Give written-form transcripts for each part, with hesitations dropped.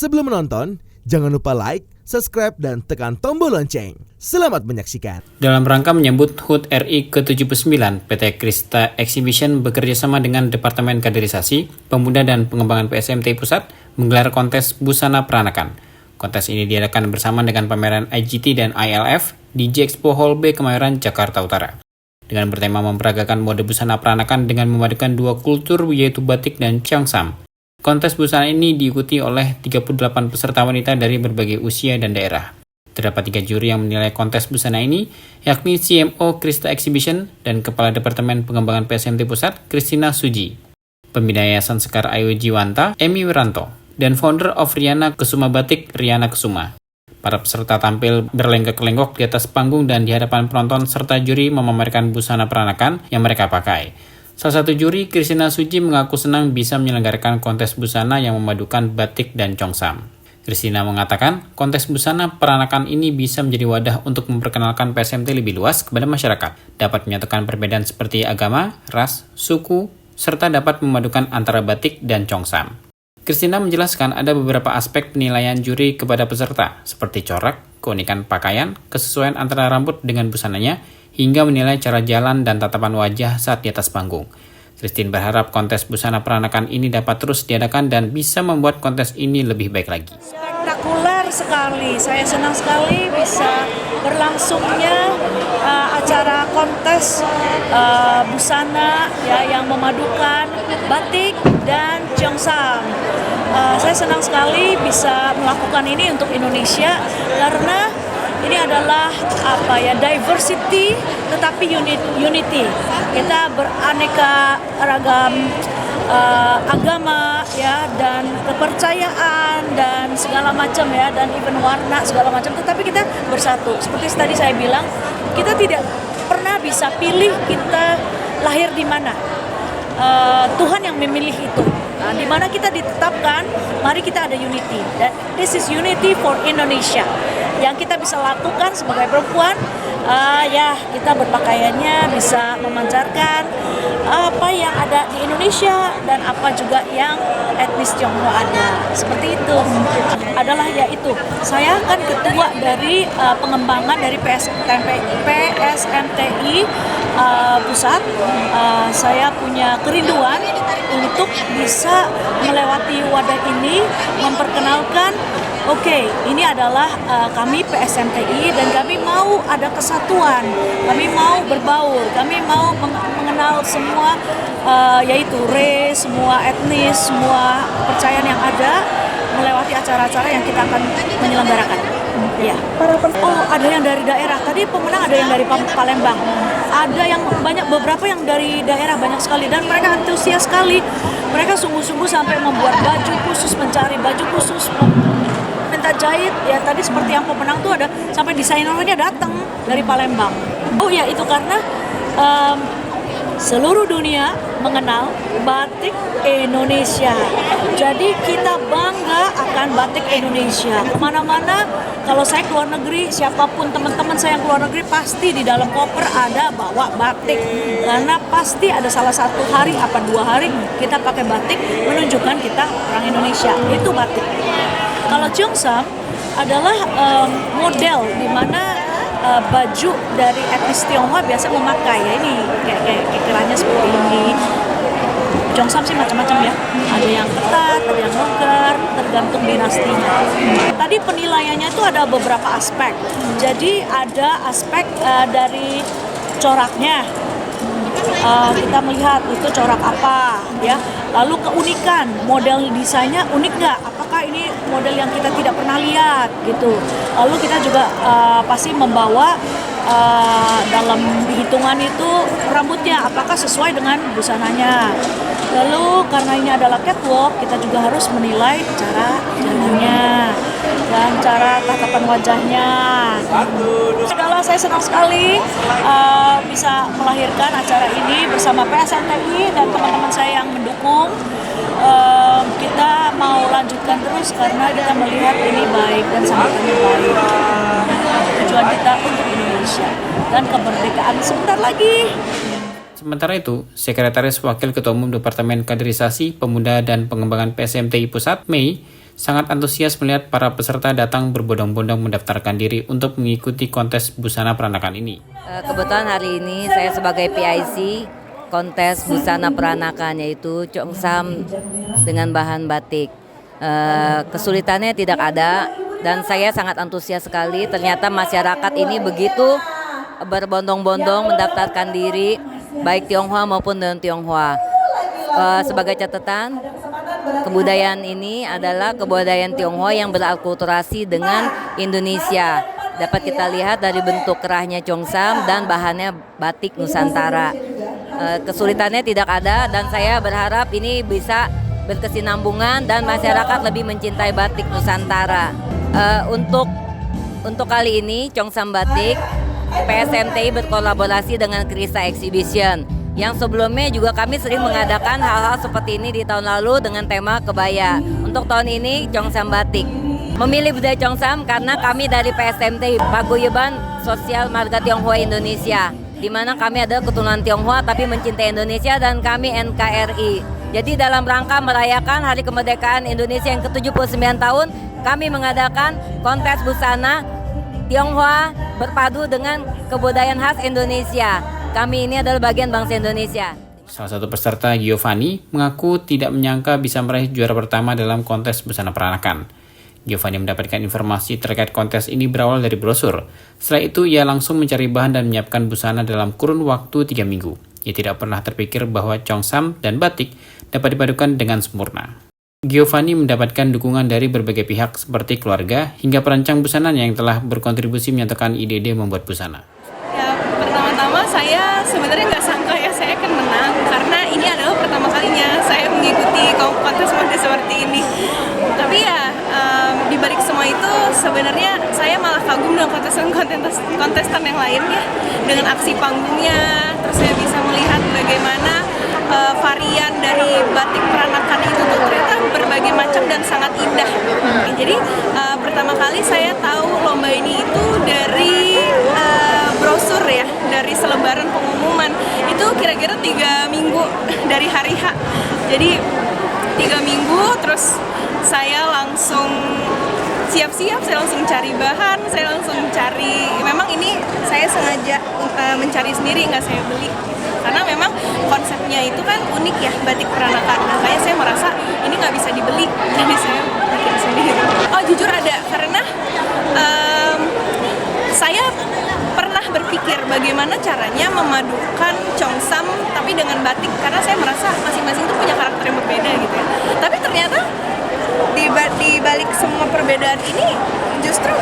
Sebelum menonton, jangan lupa like, subscribe, dan tekan tombol lonceng. Selamat menyaksikan. Dalam rangka menyambut HUT RI ke-79, PT Krista Exhibition bekerjasama dengan Departemen Kaderisasi, Pemuda dan Pengembangan PSMT Pusat menggelar kontes busana peranakan. Kontes ini diadakan bersama dengan pameran IGT dan ILF di J-Expo Hall B Kemayoran, Jakarta Utara. Dengan bertema memperagakan mode busana peranakan dengan memadukan dua kultur yaitu batik dan Cheongsam. Kontes busana ini diikuti oleh 38 peserta wanita dari berbagai usia dan daerah. Terdapat 3 juri yang menilai kontes busana ini, yakni CMO Krista Exhibition dan Kepala Departemen Pengembangan PSMT Pusat, Christina Suji, Pembina Yayasan Sekar Ayu Jiwanta, Emi Wiranto, dan founder of Riana Kusuma Batik, Riana Kusuma. Para peserta tampil berlenggak-lenggok di atas panggung dan di hadapan penonton serta juri memamerkan busana peranakan yang mereka pakai. Salah satu juri, Christina Suji, mengaku senang bisa menyelenggarakan kontes busana yang memadukan batik dan Cheongsam. Christina mengatakan, kontes busana peranakan ini bisa menjadi wadah untuk memperkenalkan PSMT lebih luas kepada masyarakat, dapat menyatukan perbedaan seperti agama, ras, suku, serta dapat memadukan antara batik dan Cheongsam. Christina menjelaskan ada beberapa aspek penilaian juri kepada peserta, seperti corak, keunikan pakaian, kesesuaian antara rambut dengan busananya, hingga menilai cara jalan dan tatapan wajah saat di atas panggung. Christine berharap kontes busana peranakan ini dapat terus diadakan dan bisa membuat kontes ini lebih baik lagi. Spektakuler sekali, saya senang sekali bisa berlangsungnya acara kontes busana ya yang memadukan batik dan Cheongsam. Saya senang sekali bisa melakukan ini untuk Indonesia karena ini adalah diversity tetapi unity. Kita beraneka ragam agama ya dan kepercayaan dan segala macam ya dan even warna segala macam, tetapi kita bersatu. Seperti tadi saya bilang, kita tidak pernah bisa pilih kita lahir di mana. Tuhan yang memilih itu. Nah, di mana kita ditetapkan, mari kita ada unity. Dan this is unity for Indonesia. Yang kita bisa lakukan sebagai perempuan, kita berpakaiannya bisa memancarkan apa yang ada di Indonesia dan apa juga yang etnis Tionghoa ada. Seperti itu. Adalah yaitu saya kan ketua dari pengembangan dari PSMTI pusat. Saya punya kerinduan untuk bisa melewati wadah ini, memperkenalkan ini adalah kami PSMTI dan kami mau ada kesatuan, kami mau berbaur, kami mau mengenal semua yaitu race, semua etnis, semua kepercayaan yang ada melewati acara-acara yang kita akan menyelenggarakan. Ya. Ada yang dari daerah. Tadi pemenang ada yang dari Palembang. Ada yang banyak, beberapa yang dari daerah banyak sekali dan mereka antusias sekali. Mereka sungguh-sungguh sampai membuat baju khusus, mencari baju khusus, minta jahit. Ya tadi seperti yang pemenang tuh ada sampai desainernya datang dari Palembang. Itu karena seluruh dunia mengenal batik Indonesia. Jadi kita bangga akan batik Indonesia. Kemana-mana, kalau saya keluar negeri, siapapun teman-teman saya yang keluar negeri, pasti di dalam koper ada bawa batik. Karena pasti ada salah satu hari, 2 hari, kita pakai batik menunjukkan kita orang Indonesia. Itu batik. Kalau Cheongsam adalah model di mana baju dari etnis Tionghoa biasa memakai ya, ini kayak kiranya seperti ini. Cheongsam sih macam-macam ya, ada yang ketat, ada yang longgar, tergantung dinastinya. Tadi penilaiannya itu ada beberapa aspek. Jadi ada aspek dari coraknya, kita melihat itu corak apa ya. Lalu keunikan, model desainnya unik nggak? Apakah ini model yang kita tidak pernah lihat gitu. Lalu kita juga pasti membawa dalam hitungan itu rambutnya apakah sesuai dengan busananya. Lalu karena ini adalah catwalk, kita juga harus menilai cara jalannya dan cara tatapan wajahnya. Saya senang sekali bisa melahirkan acara ini bersama PSMTI dan teman-teman saya yang mendukung. Kita mau lanjutkan terus karena kita melihat ini baik dan sambutannya baik. Tujuan kita untuk Indonesia dan kemerdekaan sebentar lagi. Sementara itu, Sekretaris Wakil Ketua Umum Departemen Kaderisasi, Pemuda dan Pengembangan PSMTI Pusat, Mei, sangat antusias melihat para peserta datang berbondong-bondong mendaftarkan diri untuk mengikuti kontes busana peranakan ini. Kebetulan hari ini saya sebagai PIC kontes busana peranakan, yaitu Cheongsam dengan bahan batik. Kesulitannya tidak ada dan saya sangat antusias sekali. Ternyata masyarakat ini begitu berbondong-bondong mendaftarkan diri, baik Tionghoa maupun non-Tionghoa. Sebagai catatan, kebudayaan ini adalah kebudayaan Tionghoa yang berakulturasi dengan Indonesia. Dapat kita lihat dari bentuk kerahnya Cheongsam dan bahannya batik Nusantara. Kesulitannya tidak ada dan saya berharap ini bisa berkesinambungan dan masyarakat lebih mencintai batik Nusantara. Untuk kali ini Cheongsam Batik PSMTI berkolaborasi dengan Krista Exhibition. Yang sebelumnya juga kami sering mengadakan hal-hal seperti ini di tahun lalu dengan tema kebaya. Untuk tahun ini Cheongsam Batik. Memilih budaya Cheongsam karena kami dari PSMTI Paguyuban Sosial Marga Tionghoa Indonesia, di mana kami adalah keturunan Tionghoa tapi mencintai Indonesia, dan kami NKRI. Jadi dalam rangka merayakan Hari Kemerdekaan Indonesia yang ke-79 tahun, kami mengadakan kontes busana Tionghoa berpadu dengan kebudayaan khas Indonesia. Kami ini adalah bagian bangsa Indonesia. Salah satu peserta, Giovanni, mengaku tidak menyangka bisa meraih juara pertama dalam kontes busana peranakan. Giovanni mendapatkan informasi terkait kontes ini berawal dari brosur. Setelah itu, ia langsung mencari bahan dan menyiapkan busana dalam kurun waktu 3 minggu. Ia tidak pernah terpikir bahwa Cheongsam dan batik dapat dipadukan dengan sempurna. Giovanni mendapatkan dukungan dari berbagai pihak seperti keluarga hingga perancang busana yang telah berkontribusi menyatakan ide-ide membuat busana. Ya, pertama-tama saya sebenarnya nggak sangka ya saya akan menang, karena ini adalah pertama kalinya saya mengikuti kontes mode seperti ini. Tapi ya di balik semua itu sebenarnya saya malah kagum dengan kontestan yang lain ya, dengan aksi panggungnya. Terus saya bisa melihat bagaimana varian dari batik peranakan itu tuh ternyata berbagai macam dan sangat indah. Jadi pertama kali saya tahu lomba ini itu dari brosur ya, dari selebaran pengumuman. Itu kira-kira 3 minggu dari hari H. Jadi 3 minggu terus saya langsung siap-siap, saya langsung cari bahan, saya langsung cari, memang ini saya sengaja mencari sendiri, nggak saya beli. Karena memang konsepnya itu kan unik ya, batik peranakan. Makanya saya merasa ini nggak bisa dibeli, jadi saya bikin sendiri. Oh jujur ada, karena saya pernah berpikir bagaimana caranya memadukan Cheongsam tapi dengan batik. Karena saya merasa masing-masing itu punya karakter yang berbeda gitu ya. Tapi ternyata di balik semua perbedaan ini justru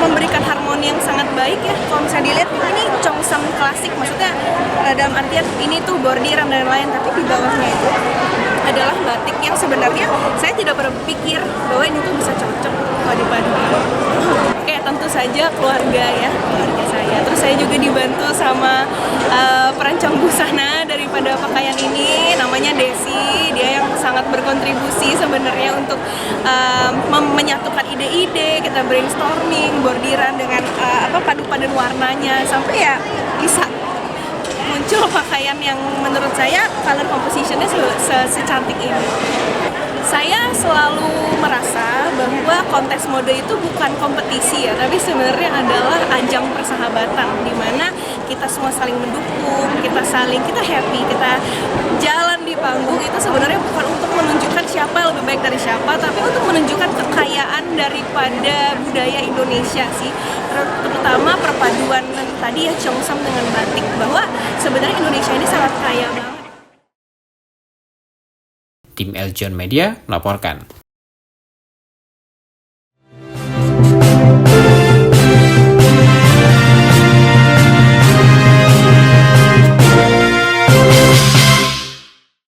memberikan harmoni yang sangat baik ya. Kalau misalnya dilihat ini Cheongsam klasik, maksudnya dalam artian ini tuh bordiran dan lain-lain, tapi di bawahnya itu adalah batik yang sebenarnya saya tidak pernah berpikir bahwa ini tuh bisa cocok kalau dipadukan. Oke, tentu saja keluarga ya, keluarga saya. Terus saya juga dibantu sama perancang busana daripada pakaian ini, namanya Desi. Dia yang sangat berkontribusi sebenarnya untuk menyatukan ide-ide, kita brainstorming, bordiran dengan padu-padan warnanya sampai ya bisa muncul pakaian yang menurut saya color composition-nya secantik ini. Saya selalu merasa bahwa kontes mode itu bukan kompetisi ya, tapi sebenarnya adalah ajang persahabatan di mana kita semua saling mendukung, kita happy, kita jalan di panggung itu sebenarnya bukan untuk menunjukkan siapa yang lebih baik dari siapa, tapi untuk menunjukkan kekayaan daripada budaya Indonesia sih, terutama perpaduan tadi ya Cheongsam dengan batik, bahwa sebenarnya Indonesia ini sangat kaya banget. Tim Eljon Media melaporkan.